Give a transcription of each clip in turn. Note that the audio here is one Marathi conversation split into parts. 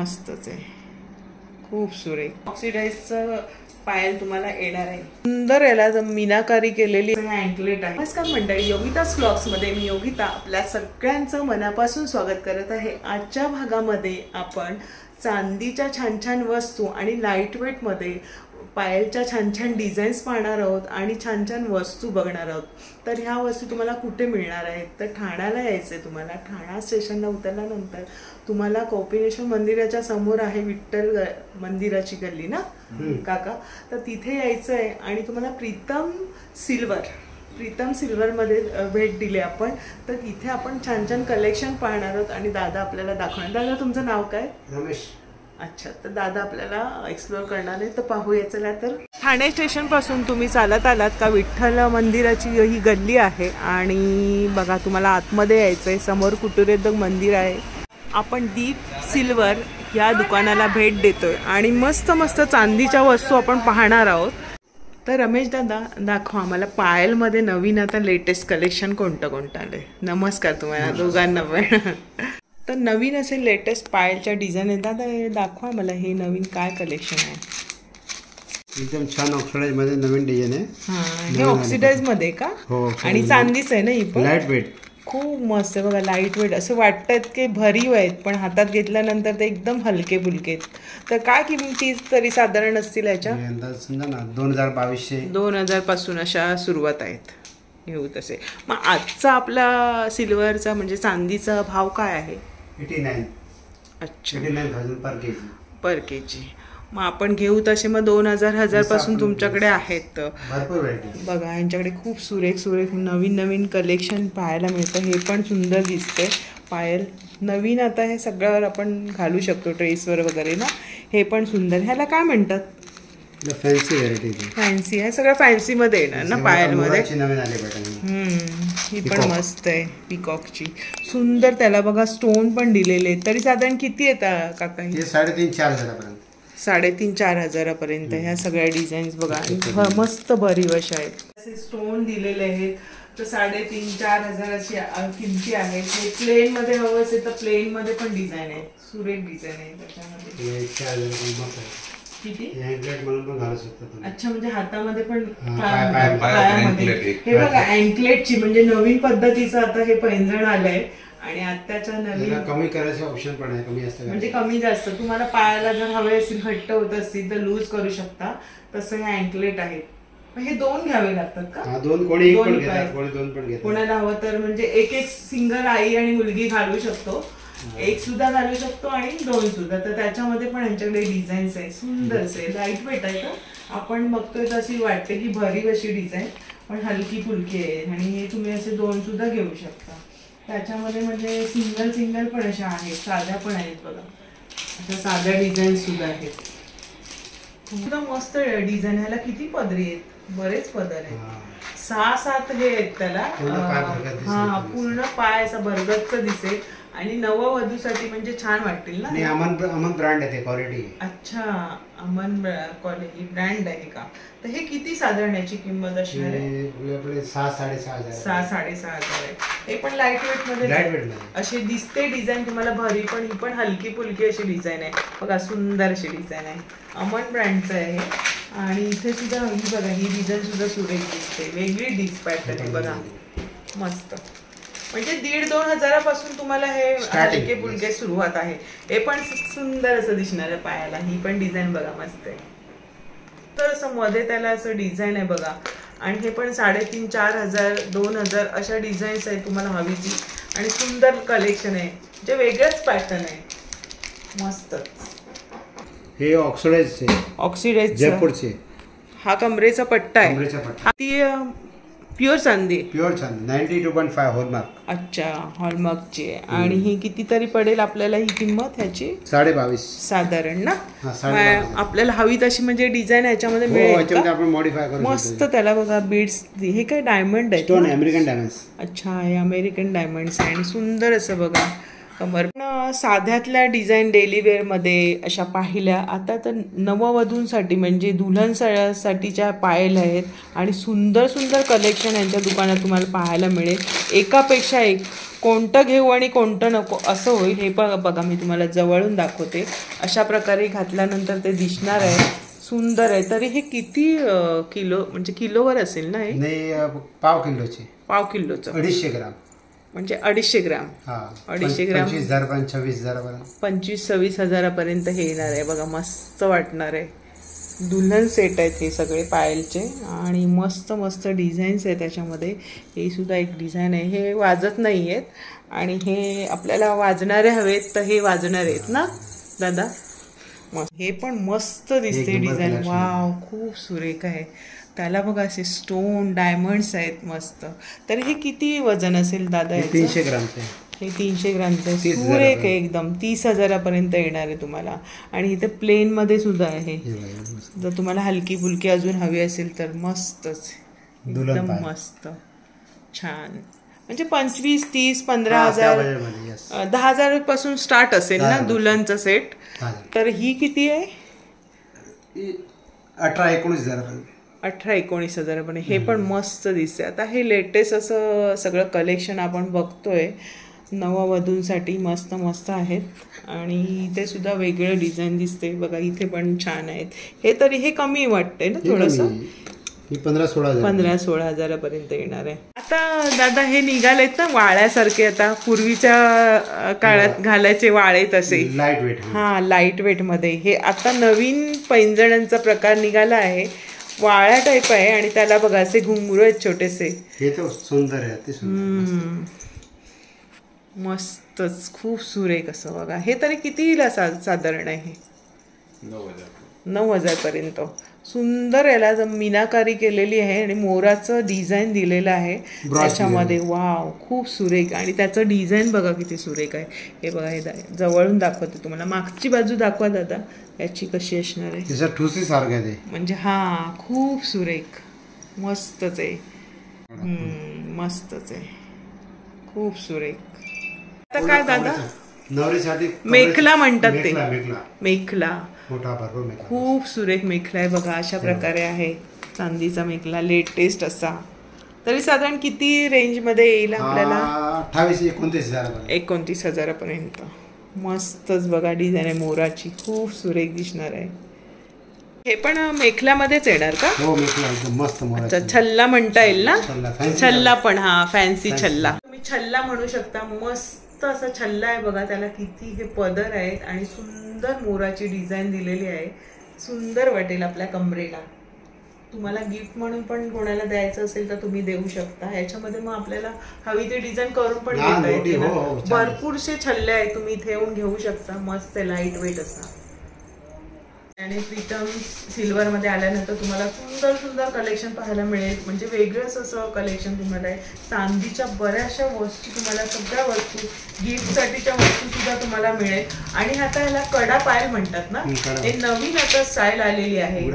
मस्तच आहे, खूप सुरेख ऑक्सिडाइजचं पायल तुम्हाला येणार आहे. सुंदर याला मीनाकारी केलेली अँकलेट आहे. नमस्कार मंडळी, योगिताज व्लॉग्स मध्ये मी योगिता आपल्या सगळ्यांचं मनापासून स्वागत करत आहे. आजच्या भागामध्ये आपण चांदीच्या छान छान वस्तू आणि लाईट वेट मध्ये पायलच्या छान छान डिझाईन्स पाहणार आहोत आणि छान छान वस्तू बघणार आहोत. तर ह्या वस्तू तुम्हाला कुठे मिळणार आहेत तर ठाण्याला यायचं आहे. तुम्हाला ठाणा स्टेशनला उतरल्यानंतर तुम्हाला कोपिनेश्वर मंदिराच्या समोर आहे विठ्ठल मंदिराची गल्ली ना काका, तर तिथे यायचं आहे आणि तुम्हाला प्रीतम सिल्वरमध्ये भेट दिली आपण. तर इथे आपण छान छान कलेक्शन पाहणार आहोत आणि दादा आपल्याला दाखवणार. दादा तुमचं नाव काय? रमेश. अच्छा, तर दादा आपल्याला एक्सप्लोर करणार आहे. तर पाहूया चला. तर ठाणे स्टेशन पासून तुम्ही चालत आलात का विठ्ठल मंदिराची ही गल्ली आहे आणि बघा तुम्हाला आतमध्ये यायचं आहे. समोर कुटुरेद्ध मंदिर आहे. आपण दीप सिल्वर या दुकानाला भेट देतोय आणि मस्त मस्त चांदीच्या वस्तू आपण पाहणार आहोत. तर रमेश दादा दाखवा आम्हाला पायलमध्ये नवीन आता लेटेस्ट कलेक्शन कोणतं आलंय. नमस्कार तुम्हाला दोघांना पण. तर नवीन असे लेटेस्ट पायलच्या डिझाईन आहे दादा, हे दाखवा मला. हे नवीन काय कलेक्शन आहे? एकदम छान ऑक्सिडाइज मध्ये नवीन डिझाईन आहे. हे ऑक्सिडाइज मध्ये का? हो, आणि चांदीच आहे ना ही पण? Light weight. खूप मस्त आहे बघा, लाईट वेट. असं वाटतात की भरीव आहेत पण हातात घेतल्यानंतर ते एकदम हलके फुलके आहेत. तर काय किमती तरी साधारण असतील याच्या? समजा ना 2000 पासून अशा सुरुवात आहेत. घेऊ तसे. मग आजचा आपला सिल्वरचा म्हणजे चांदीचा भाव काय आहे? 89. अच्छा, 89,000 पर केजी. मग आपण घेऊ तसे मग 2000 पासून तुमच्याकडे आहेत. बघा यांच्याकडे खूप सुरेख नवीन कलेक्शन पाहायला मिळतं. हे पण सुंदर दिसतंय पायल. नवीन आता हे सगळ्यावर आपण घालू शकतो ड्रेसवर वगैरे ना. हे पण सुंदर. ह्याला काय म्हणतात? Fancy variety. फॅन्सी आहे, सगळं फॅन्सी मध्ये येणार ना पायलमध्ये. ही पण मस्त आहे पिकॉकची. सुंदर. त्याला बघा स्टोन पण दिलेले. तरी साधारण किती येतात काका? 3,500-4,000 हजारापर्यंत ह्या सगळ्या डिझाईन्स बघा. मस्त भरीव अशा आहेत. असे स्टोन दिलेले आहेत. तर 3,500-4,000 अशी किमती आहेत. हे प्लेन मध्ये हवं असेल तर प्लेन मध्ये पण डिझाईन आहे. सुरेख डिझाईन आहे त्याच्यामध्ये. अच्छा, म्हणजे हातामध्ये पण पायामध्ये. हे बघा अँकलेटची म्हणजे नवीन पद्धतीचं आता हे पैंजण आलंय आणि आताच्या नवीन कमी करायचे ऑप्शन पण आहे. कमी असतं म्हणजे कमी जास्त तुम्हाला पायाला जर हवे असतील, घट्ट होत असतील तर लूज करू शकता. तसं हे अँकलेट आहे. हे 2 घ्यावे लागतात का? 2 कोणी पण घेतात, कोणी 2 पण घेतात. कोणाला हवं तर म्हणजे एक सिंगल आई आणि मुलगी घालू शकतो. 1 सुद्धा घालू शकतो आणि 2 सुद्धा. तर त्याच्यामध्ये पण यांच्याकडे डिझाईन्स आहे. सुंदर आहे. लाईट वेट आहे का? आपण बघतोय तशी वाटते की भरीव अशी डिझाईन पण हलकी फुलकी आहे. आणि हे तुम्ही असे 2 सुद्धा घेऊ शकता. त्याच्यामध्ये म्हणजे सिंगल पण अशा आहेत, साध्या पण आहेत बघा. अशा साध्या डिझाईन सुद्धा आहेत. एकदम मस्त डिझाईन. ह्याला किती पदरी आहेत? बरेच पदर आहेत. 6-7 हे आहेत त्याला. हा, पूर्ण पाय असा भरगच्च दिसेल आणि नववधूसाठी म्हणजे छान वाटतील ना. अमन ब्रँड आहे, क्वालिटी. अच्छा, अमन क्वालिटी ब्रँड आहे का? तर हे किती साधारण याची किंमत असणार आहे? 6,500-6,500 आहे. हे पण लाईट वेट मध्ये अशी दिसते डिझाईन तुम्हाला भरी, पण ही पण हलकी फुलकी अशी डिझाईन आहे बघा. सुंदर अशी डिझाईन आहे. अमन ब्रँडचं आहे हे. आणि इथे सुद्धा ही बघा, ही डिझाईन सुद्धा सुरेख दिसते. वेगळी डिझ पॅटर्न आहे बघा. मस्त. म्हणजे 1,500-2 हजारापासून तुम्हाला हे हलके फुलके सुरुवात आहे. हे पण सुंदर असं दिसणार आहे पायाला. ही पण डिझाईन बघा मस्त आहे. तर असं मध्ये त्याला असं डिझाईन आहे बघा. आणि हे पण 3,500-4,000 2,000 अशा डिझाईन्स आहे तुम्हाला हवी ती. आणि सुंदर कलेक्शन आहे, जे वेगळंच पॅटर्न आहे. मस्तच. हे ऑक्सिडाइज जयपूरचे. हा कमरेचा पट्टा आहे. ती प्युअर चांदी. 92.5 हॉलमार्क. अच्छा, हॉलमार्कची आहे. आणि ही कितीतरी पडेल आपल्याला ही किंमत ह्याची? 22,500 साधारण ना. आपल्याला हवी तशी म्हणजे डिझाईन ह्याच्यामध्ये मिळेल. मस्त. त्याला बघा बीड्स. हे काय डायमंड आहे? American diamonds. अच्छा, हे अमेरिकन डायमंड्स आहे. आणि सुंदर असं बघा कमर. साध्यातल्या डिझाईन डेली वेअर मध्ये अशा पाहिल्या. आता तर नववधूंसाठी म्हणजे दुल्हनसाठीच्या पायल आहेत आणि सुंदर कलेक्शन यांच्या दुकानात तुम्हाला पाहायला मिळेल. एकापेक्षा एक कोणतं घेऊ आणि कोणतं नको असं होईल. हे बघा मी तुम्हाला जवळून दाखवते. अशा प्रकारे घातल्यानंतर ते दिसणार आहे, सुंदर आहे. तरी हे किती किलो म्हणजे किलोवर असेल ना? हे नाही, पाव किलोचे. पाव किलोचं 250 ग्राम म्हणजे 250 ग्राम. 250 ग्राम 25-26 हजारापर्यंत हे येणार आहे बघा. मस्त वाटणार आहे. दुल्हन सेट आहेत हे सगळे पायलचे आणि मस्त मस्त डिझाईन्स आहेत त्याच्यामध्ये. हे सुद्धा एक डिझाईन आहे. हे वाजत नाही आहेत आणि हे आपल्याला वाजणारे हवेत तर हे वाजणार आहेत ना दादा? हे पण मस्त दिसते डिझाईन. वाव, खूप सुरेख आहे. त्याला बघा असे स्टोन डायमंड्स आहेत मस्त. तर हे किती वजन असेल दादा? 300 ग्रामचे. हे 300 ग्रामचं सुरेख आहे एकदम. 30 हजारापर्यंत येणार आहे तुम्हाला. आणि इथे प्लेन मध्ये सुद्धा आहे. जर तुम्हाला हलकी फुलकी अजून हवी असेल तर मस्तच, एकदम मस्त छान. म्हणजे 25, 30, 15 हजार, 10 हजार पासून स्टार्ट असेल ना दुल्हनचं सेट. तर ही किती आहे? 18-19 हजार. 18-19 हजारापर्यंत. हे पण मस्त दिसते. आता हे लेटेस्ट असं सगळं कलेक्शन आपण बघतोय नववधूंसाठी. मस्त मस्त आहेत. आणि इथे सुद्धा वेगळं डिझाईन दिसते बघा. इथे पण छान आहेत. हे तरी हे कमी वाटते ना थोडंसं? 15-16 हजारापर्यंत येणार आहे. आता दादा हे निघालेत ना वाळ्यासारखे. आता पूर्वीच्या काळात घालायचे वाळे तसे लाईट वेट. हा, लाईट वेट मध्ये. हे आता नवीन पैंजणांचा प्रकार निघाला आहे. वाळ्या टाईप आहे आणि त्याला बघा असे घुंगरू आहेत छोटेसे. हे तर सुंदर आहे, ते सुंदर. मस्तच, खूप सुरेख असं बघा. हे तरी कितीला साधारण आहे? 9,000 पर्यंत. सुंदर याला मीनाकारी केलेली आहे आणि मोराचं डिझाईन दिलेलं आहे त्याच्यामध्ये. वाव, खूप सुरेख. आणि त्याचं डिझाईन बघा किती सुरेख आहे. हे बघा, हे जवळून दाखवते तुम्हाला. मागची बाजू दाखवा दादा, याची कशी असणार आहे? ठुसी सारखं आहे म्हणजे हा, खूप सुरेख. मस्तच आहे. मस्तच आहे, खूप सुरेख. आता काय दादा? नवरीसाठी मेखला म्हणतात ते. मेखला खूप सुरेख मेखला आहे बघा. अशा प्रकारे आहे चांदीचा मेखला, लेटेस्ट असा. तरी साधारण किती रेंज मध्ये येईल आपल्याला? 28-29 हजारापर्यंत. मस्तच बघा डिझाईन आहे मोराची, खूप सुरेख दिसणार आहे. हे पण मेखल्यामध्येच येणार का? हो, मेखला मस्त. अच्छा, छल्ला म्हणता येईल ना? छल्ला पण, हा, फॅन्सी छल्ला. तुम्ही छल्ला म्हणू शकता. मस्त असा छल्ला आहे बघा. त्याला किती हे पदर आहेत आणि सुंदर मोराची डिझाईन दिलेली आहे. सुंदर वाटेल आपल्या कमरेला. तुम्हाला गिफ्ट म्हणून पण कोणाला द्यायचं असेल तर तुम्ही देऊ शकता. ह्याच्यामध्ये मग आपल्याला हवी ती डिझाईन करून पण घेता येते. भरपूरसे छल्ले आहेत, तुम्ही इथे येऊन घेऊ शकता. मस्त लाईट वेट असा. आणि प्रीतम सिल्वर मध्ये आल्यानंतर तुम्हाला सुंदर सुंदर कलेक्शन पाहायला मिळेल. म्हणजे वेगळंच असं कलेक्शन तुम्हाला आहे. चांदीच्या बऱ्याचशा वस्तू तुम्हाला, सगळ्या वस्तू, गिफ्टसाठीच्या वस्तू सुद्धा तुम्हाला मिळेल. आणि आता ह्याला कडा पायल म्हणतात ना, हे नवीन आता स्टाईल आलेली आहे.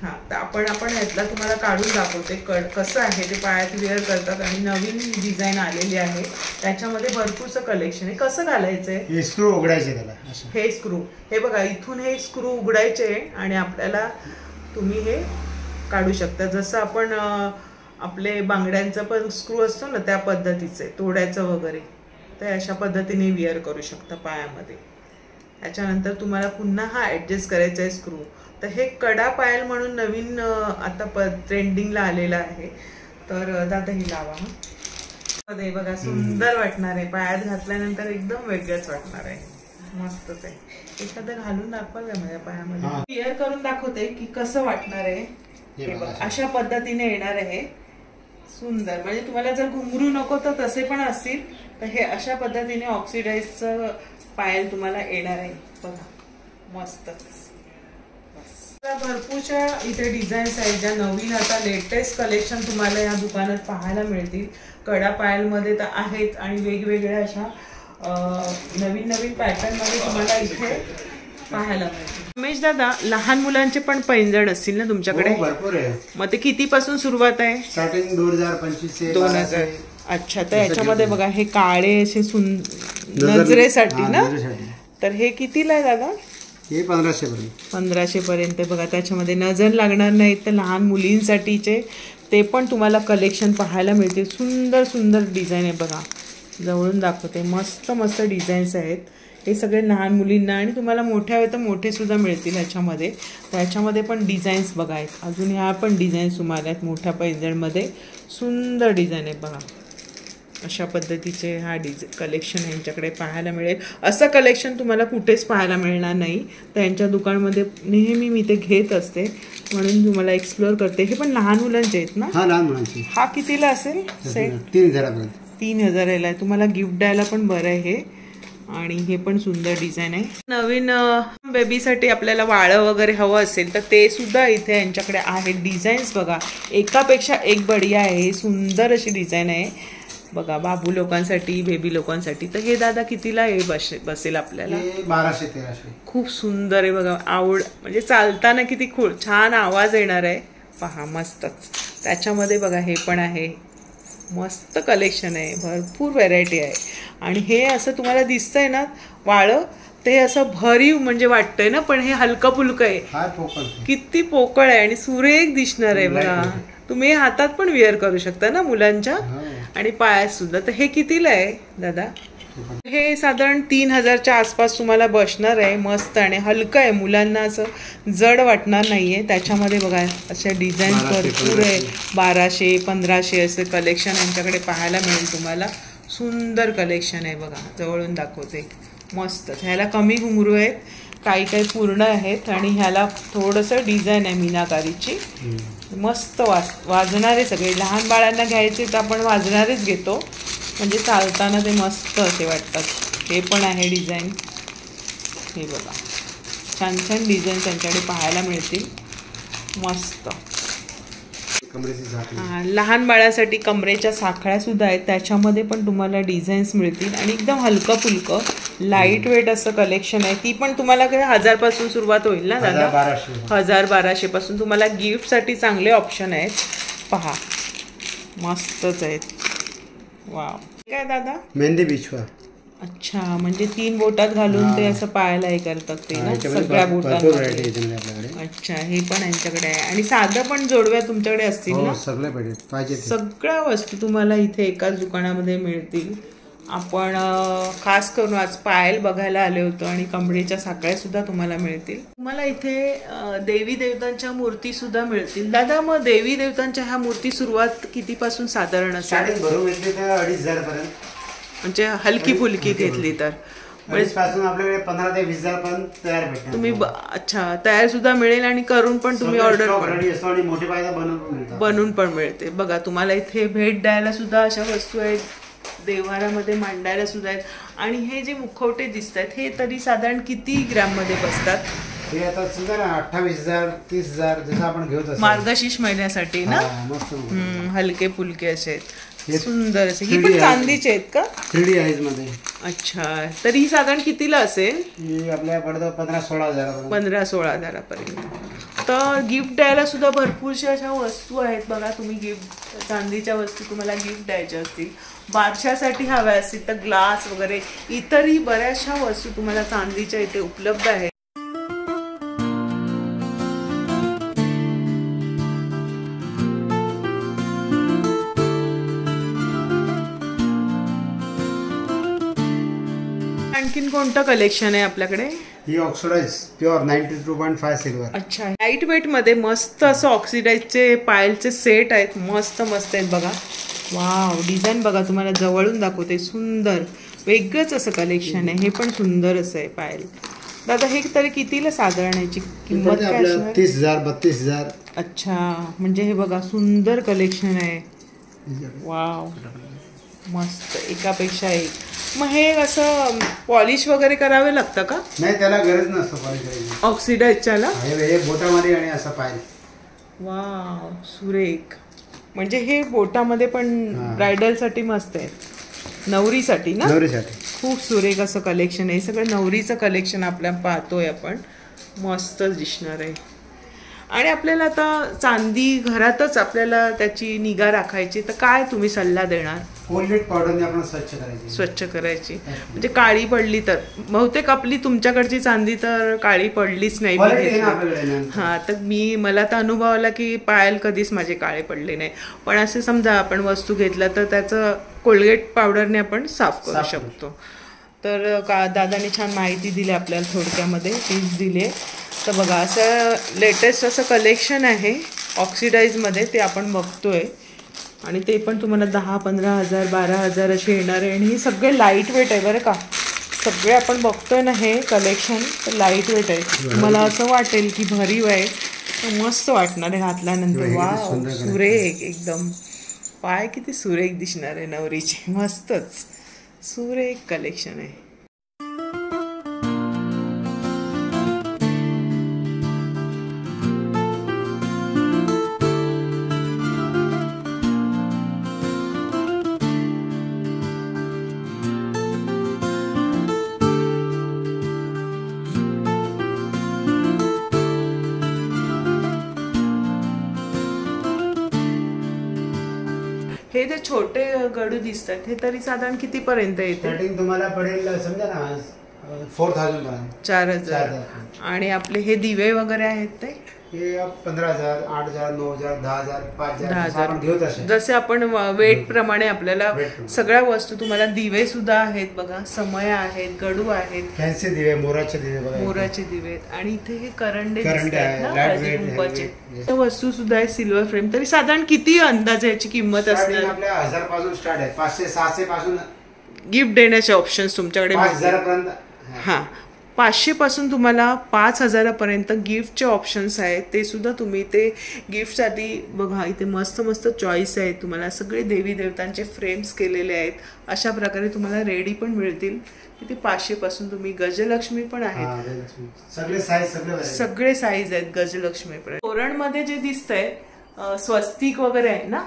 हा, तर आपण ह्यातला तुम्हाला काढून दाखवते कसं आहे ते. पायात वेअर करतात आणि नवीन डिझाईन आलेली आहे. त्याच्यामध्ये भरपूरचं कलेक्शन आहे. कसं घालायचंय? हे स्क्रू उघडायचे त्याला. हे स्क्रू, हे बघा, इथून हे स्क्रू उघडायचे आणि आपल्याला तुम्ही हे काढू शकता. जसं आपण आपले बांगड्यांचा पण स्क्रू असतो ना, त्या पद्धतीचे, तोड्याचं वगैरे. तर अशा पद्धतीने वेअर करू शकता पायामध्ये. त्याच्यानंतर तुम्हाला पुन्हा हा ॲडजस्ट करायचा आहे स्क्रू. तर हे कडा पायल म्हणून नवीन आता ट्रेंडिंगला आलेलं आहे. तर दादा हे लावा. मध्ये बघा, सुंदर वाटणार आहे. पायात घातल्यानंतर एकदम वेगळंच वाटणार आहे. मस्तच आहे. एखादं घालून दाखवाल का माझ्या पायामध्ये? वेअर करून दाखवते की कसं वाटणार आहे. हे बघा, अशा पद्धतीने येणार आहे. सुंदर. म्हणजे तुम्हाला जर घुंगरू नको तर तसे पण असतील. तर हे अशा पद्धतीने ऑक्सिडाइजचं पायल तुम्हाला येणार आहे बघा. मस्तच. भरपूरच्या इथे डिझाईन्स आहेत ज्या नवीन आता लेटेस्ट कलेक्शन तुम्हाला या दुकानात पाहायला मिळतील. कडा पायल मध्ये तर आहेत आणि वेगवेगळ्या अशा नवीन नवीन पॅटर्न मध्ये तुम्हाला इथे पाहायला मिळतील. रमेश दादा, लहान मुलांचे पण पैंजण असतील ना तुमच्याकडे? भरपूर आहे. मग ते किती पासून सुरुवात आहे? स्टार्टिंग 2025. 2000. अच्छा, तर याच्यामध्ये बघा हे काळे असे नजरेसाठी ना. तर हे कितीला आहे दादा? हे 1500 पर्यंत बघा. त्याच्यामध्ये नजर लागणार नाही. तर लहान मुलींसाठीचे ते पण तुम्हाला कलेक्शन पाहायला मिळते. सुंदर सुंदर डिझाईन आहे बघा. जवळून दाखवते. मस्त मस्त डिझाईन्स आहेत. हे सगळे लहान मुलींना आणि तुम्हाला मोठे हवे तर मोठे सुद्धा मिळतील ह्याच्यामध्ये. त्याच्यामध्ये पण डिझाईन्स बघा आहेत. अजून ह्या पण डिझाईन्स तुम्हाला आहेत मोठ्या पैंजणमध्ये. सुंदर डिझाईन आहे बघा. अशा पद्धतीचे हा कलेक्शन यांच्याकडे पाहायला मिळेल. असं कलेक्शन तुम्हाला कुठेच पाहायला मिळणार नाही. त्यांच्या दुकानामध्ये नेहमी मी ते घेत असते म्हणून तुम्हाला एक्सप्लोअर करते. हे पण लहान मुलांचे आहेत ना? हा, लहान मुलांचे. हा कितीला असेल सेट? 3000 3000 आहे. तुम्हाला गिफ्ट द्यायला पण बरं आहे हे. आणि हे पण सुंदर डिझाईन आहे. नवीन बेबीसाठी आपल्याला वाळं वगैरे हवं असेल तर ते सुद्धा इथे यांच्याकडे आहेत. डिझाईन्स बघा एकापेक्षा एक बढिया आहे. सुंदर अशी डिझाईन आहे बघा. बाबू लोकांसाठी, बेबी लोकांसाठी. तर हे दादा कितीला हे बसेल आपल्याला? 1200-1300. खूप सुंदर आहे बघा. आवड म्हणजे चालताना किती छान आवाज येणार आहे पहा. मस्तच. त्याच्यामध्ये बघा हे पण आहे. मस्त कलेक्शन आहे. भरपूर व्हरायटी आहे. आणि हे असं तुम्हाला दिसतंय ना वाळं, ते असं भरीव म्हणजे वाटतंय ना, पण हे हलकं फुलकं आहे. किती पोकळ आहे आणि सुरेख दिसणार आहे बघा. तुम्ही हातात पण वेअर करू शकता ना मुलांच्या आणि पायात सुद्धा. तर हे कितीला आहे दादा? हे साधारण 3000च्या आसपास तुम्हाला बसणार आहे. मस्त आणि हलकं आहे. मुलांना असं जड वाटणार नाहीये. त्याच्यामध्ये बघा अशा डिझाईन भरपूर आहे. 1200-1500 असे कलेक्शन यांच्याकडे पाहायला मिळेल तुम्हाला. सुंदर कलेक्शन आहे बघा. जवळून दाखवते. मस्त. ह्याला कमी घुंगरू आहेत, काही काही पूर्ण आहेत आणि ह्याला थोडंसं डिझाईन आहे मीनाकारीची. मस्त वाजणारे सगळे. लहान बाळांना घ्यायचे तर आपण वाजणारेच घेतो म्हणजे चालताना ते मस्त असे वाटतात. हे पण आहे डिझाईन. हे बघा छान छान डिझाईन त्यांच्याकडे पाहायला मिळतील. मस्त. लहान बाळासाठी कमरेच्या साखळ्या सुद्धा आहेत. त्याच्यामध्ये पण तुम्हाला डिझाईन्स मिळतील आणि एकदम हलकं फुलकं लाईट वेट असं कलेक्शन आहे. ती पण तुम्हाला काही 1000 पासून सुरुवात होईल ना दादा? 1200 पासून तुम्हाला गिफ्टसाठी चांगले ऑप्शन आहेत पहा. मस्तच आहेत. वाव. काय दादा? मेहंदी बिछवा. अच्छा, म्हणजे 3 बोटात घालून ते असं पायाला हे करतात ते ना सगळ्या बोटांमध्ये. अच्छा, हे पण यांच्याकडे आहे. आणि साधं पण जोडव्या तुमच्याकडे असतील ना? सगळ्या वस्तू तुम्हाला इथे एकाच दुकानामध्ये मिळतील. आपण खास करून आज पायल बघायला आले होतो आणि कमरेच्या साखळ्या सुद्धा तुम्हाला मिळतील. तुम्हाला इथे देवी देवतांच्या मूर्ती सुद्धा मिळतील. दादा मग देवी देवतांच्या ह्या मूर्ती सुरुवात कितीपासून साधारण असेल? 2500 पर्यंत. म्हणजे हलकी फुलकी घेतली तर आपल्याकडे 15 ते 20,000 पर्यंत तयार भेटतात. तुम्ही अच्छा तयार सुद्धा मिळेल आणि करून पण तुम्ही ऑर्डर बनवून पण मिळते. बघा तुम्हाला इथे भेट द्यायला सुद्धा अशा वस्तू आहेत. देवारामध्ये मांडायला सुद्धा आहेत. आणि हे जे मुखवटे दिसत आहेत हे तरी साधारण किती ग्रॅम मध्ये बसतात? हे आता समजा 28,000 30,000 जसं आपण घेत असतो मार्गशीर्ष महिन्यासाठी ना. हलके फुलके असे आहेत. सुंदर असे. ही पण चांदीचे आहेत का? 3D आईज मध्ये. अच्छा, तरी साधारण कितीला असेल? ही आपल्या पडतं 15-16 हजारापर्यंत. तर गिफ्ट द्यायला सुद्धा भरपूरशा अशा वस्तू आहेत बघा. तुम्ही गिफ्ट चांदीच्या वस्तू तुम्हाला गिफ्ट द्यायच्या असतील, बारशासाठी हव्या असतील तर ग्लास वगैरे इतरही बऱ्याचशा वस्तू तुम्हाला चांदीच्या इथे उपलब्ध आहेत. आणखीन कोणतं कलेक्शन आहे आपल्याकडे? ही ऑक्सिडाइज प्युअर 92.5 सिल्वर. अच्छा, लाईट वेट मध्ये मस्त असं ऑक्सिडाइजचे पायलचे सेट आहेत. मस्त मस्त आहेत बघा. वाव, डिझाईन बघा. तुम्हाला जवळून दाखवते. सुंदर वेगळंच असं कलेक्शन आहे. हे पण सुंदर असं आहे पायल. दादा हे तरी कितीला साधारण याची किंमत काय? 30,000-32,000. अच्छा, म्हणजे हे बघा सुंदर कलेक्शन आहे. वाव, मस्त. एकापेक्षा एक. मग हे असं पॉलिश वगैरे करावे लागतं का? नाही, त्याला गरज नसतं पॉलिश करायची. ऑक्सिडाइजच्याला हे बोटामध्ये आणि असं पायल. वाव, सुरेख. म्हणजे हे बोटामध्ये पण ब्रायडलसाठी मस्त आहे. नवरीसाठी ना? नवरीसाठी खूप सुरेख असं कलेक्शन आहे. सगळं नवरीचं कलेक्शन आपल्या पाहतोय आपण. मस्तच दिसणार आहे. आणि आपल्याला आता चांदी घरातच आपल्याला त्याची निगा राखायची तर काय तुम्ही सल्ला देणार? कोलगेट पावडरने आपण स्वच्छ करायची म्हणजे काळी पडली तर बहुतेक आपली तुमच्याकडची चांदी तर काळी पडलीच नाही. हा तर मला तर अनुभव आला की पायल कधीच माझे काळे पडले नाही. पण असे समजा आपण वस्तू घेतला तर त्याचं कोलगेट पावडरने आपण साफ करू शकतो. तर दादाने छान माहिती दिली आपल्याला, थोडक्यामध्ये टिप्स दिली. तर बघा असं लेटेस्ट असं कलेक्शन आहे ऑक्सिडाईजमध्ये, ते आपण बघतोय. आणि ते पण तुम्हाला 10-15,000 12,000 असे येणार आहे. आणि हे सगळे लाईट वेट आहे बरं का. सगळे आपण बघतोय ना हे कलेक्शन, तर लाईट वेट आहे. मला असं वाटेल की भरीव आहे, तर मस्त वाटणार आहे घातल्यानंतर. वा सुरेख एकदम, पाय किती सुरेख दिसणार आहे नवरीचे, मस्तच सुरेख कलेक्शन आहे. हे जे छोटे गडू दिसतात हे तरी साधारण किती पर्यंत येते? स्टार्टिंग तुम्हाला पडेल समजा ना 4,000 4,000. आणि आपले हे दिवे वगैरे आहेत ते 15,000 8,000 9,000 10,000 5,000 जसे आपण वेट प्रमाणे आपल्याला सगळ्या वस्तू. तुम्हाला दिवे सुद्धा आहेत बघा, समय आहेत, गडू आहेत, फॅन्सी दिवे, मोराचे दिवे बघा, मोराचे दिवे. आणि इथे हे करंडे दिसतात, वस्तू सुद्धा आहे सिल्वर फ्रेम. तरी साधारण किती अंदाजे याची किंमत असते? आपल्या 1000 पासून स्टार्ट आहे, 500-600 पासून गिफ्ट देण्याचे ऑप्शन्स तुमच्याकडे. 5,000 पर्यंत. हा 500 पासून तुम्हाला 5,000 पर्यंत गिफ्टचे ऑप्शन्स आहेत. ते सुद्धा तुम्ही ते गिफ्टसाठी बघा, इथे मस्त मस्त चॉईस आहे. तुम्हाला सगळे देवी देवतांचे फ्रेम्स केलेले आहेत. अशा प्रकारे तुम्हाला रेडी पण मिळतील. इथे 500 पासून तुम्ही गजलक्ष्मी पण आहेत, सगळे साईज आहेत गजलक्ष्मी पर्यंत. तोरणमध्ये जे दिसतंय स्वस्तिक वगैरे आहे ना,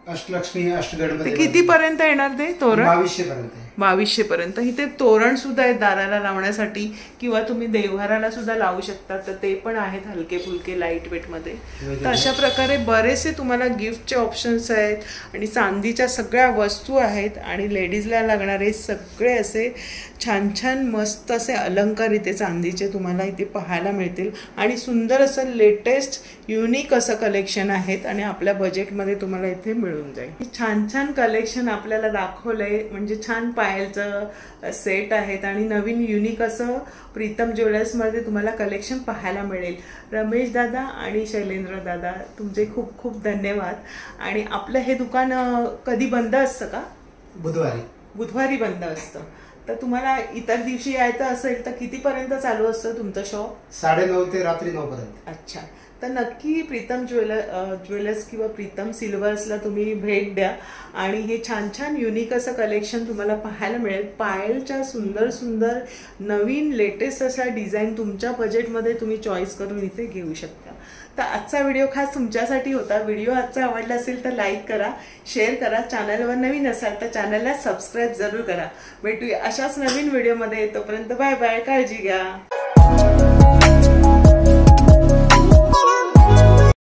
अष्टलक्ष्मी अष्टगणपती, किती पर्यंत येणार ते तोरण? 2200 पर्यंत. 2200 पर्यंत. इथे तोरण सुद्धा आहेत दाराला लावण्यासाठी, किंवा तुम्ही देवघराला सुद्धा लावू शकता. तर ते पण आहेत हलके फुलके लाईट वेट मध्ये. तर अशा प्रकारे बरेचसे तुम्हाला गिफ्टचे ऑप्शन्स आहेत. आणि चांदीच्या सगळ्या वस्तू आहेत. आणि लेडीजला लागणारे सगळे असे छान छान मस्त असे अलंकार इथे चांदीचे तुम्हाला इथे पाहायला मिळतील. आणि सुंदर असं लेटेस्ट युनिक असं कलेक्शन आहेत. आणि आपल्या बजेटमध्ये तुम्हाला इथे मिळून जाईल. छान छान कलेक्शन आपल्याला दाखवलंय. म्हणजे छान पायलचं सेट आहेत. आणि नवीन युनिक असं प्रीतम ज्वेलर्समध्ये तुम्हाला कलेक्शन पाहायला मिळेल. रमेश दादा आणि शैलेंद्र दादा तुमचे खूप खूप धन्यवाद. आणि आपलं हे दुकान कधी बंद असतं का? बुधवारी बंद असतं. तर तुम्हाला इतर दिवशी यायचं असेल तर कितीपर्यंत चालू असतं तुमचं शॉप? 9:30 ते रात्री 9 पर्यंत. अच्छा. तर नक्की प्रीतम ज्वेलर्स किंवा प्रीतम सिल्वर्सला तुम्ही भेट द्या. आणि हे छान छान युनिक असं कलेक्शन तुम्हाला पाहायला मिळेल. पायलच्या सुंदर सुंदर नवीन लेटेस्ट अशा डिझाईन तुमच्या बजेटमध्ये तुम्ही चॉईस करून इथे घेऊ शकता. तर आजचा व्हिडिओ खास तुमच्यासाठी होता. व्हिडिओ आजचा आवडला असेल तर लाईक करा, शेअर करा. चॅनलवर नवीन असाल तर चॅनलला सबस्क्राईब जरूर करा. भेटूया अशाच नवीन व्हिडिओमध्ये. तोपर्यंत बाय बाय, काळजी घ्या.